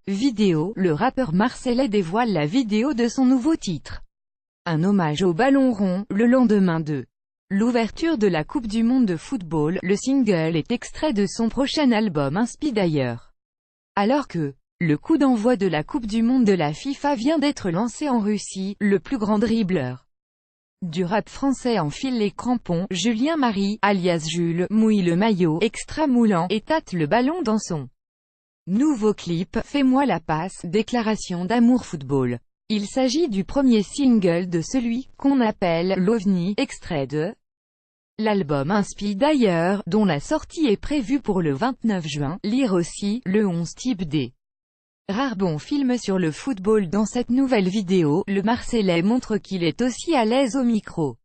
Vidéo, le rappeur marseillais dévoile la vidéo de son nouveau titre. Un hommage au ballon rond, le lendemain de l'ouverture de la Coupe du Monde de football. Le single est extrait de son prochain album Inspi d'ailleurs. Alors que le coup d'envoi de la Coupe du Monde de la FIFA vient d'être lancé en Russie, le plus grand dribbleur du rap français enfile les crampons. Julien Marie, alias Jules, mouille le maillot, extra moulant, et tâte le ballon dans son nouveau clip, Fais-moi la passe, déclaration d'amour football. Il s'agit du premier single de celui qu'on appelle l'OVNI, extrait de l'album Inspi d'ailleurs, dont la sortie est prévue pour le 29 juin. Lire aussi, le 11 type D. Rare bon film sur le football. Dans cette nouvelle vidéo, le Marseillais montre qu'il est aussi à l'aise au micro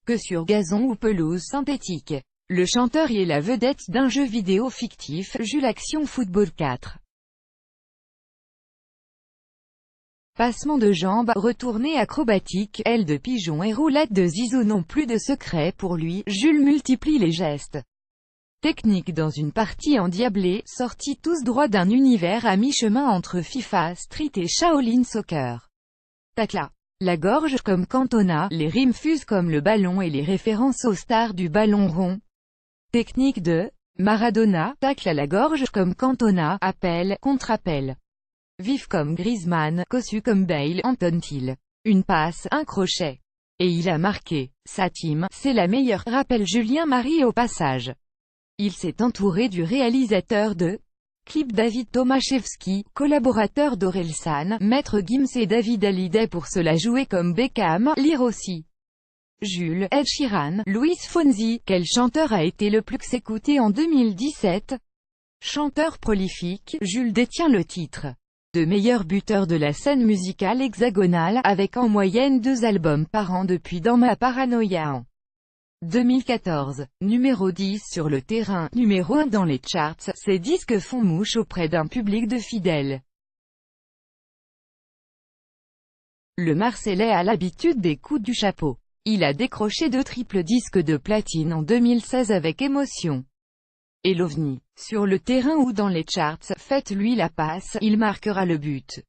que sur gazon ou pelouse synthétique. Le chanteur y est la vedette d'un jeu vidéo fictif, Jules Action Football 4. Passement de jambes, retournée acrobatique, aile de pigeon et roulette de Zizou n'ont plus de secret pour lui. Jules multiplie les gestes techniques dans une partie endiablée, sortis tous droits d'un univers à mi-chemin entre FIFA Street et Shaolin Soccer. Tacle la gorge comme Cantona, les rimes fusent comme le ballon et les références aux stars du ballon rond. Technique de Maradona, tacle à la gorge comme Cantona, appel, contre-appel. Vif comme Griezmann, cossu comme Bale, Anton Thiel. Une passe, un crochet. Et il a marqué. Sa team, c'est la meilleure, rappelle Julien Marie au passage. Il s'est entouré du réalisateur de clip David Tomaszewski, collaborateur d'Orelsan, Maître Gims et David Hallyday pour se la jouer comme Beckham. Lire aussi. Jules, Ed Sheeran, Luis Fonsi, quel chanteur a été le plus écouté en 2017? Chanteur prolifique, Jules détient le titre de meilleur buteur de la scène musicale hexagonale, avec en moyenne 2 albums par an depuis Dans ma paranoïa en 2014. Numéro 10 sur le terrain, numéro 1 dans les charts, ses disques font mouche auprès d'un public de fidèles. Le Marseillais a l'habitude des coups du chapeau. Il a décroché 2 triples disques de platine en 2016 avec Émotion et l'OVNI. Sur le terrain ou dans les charts, faites-lui la passe, il marquera le but.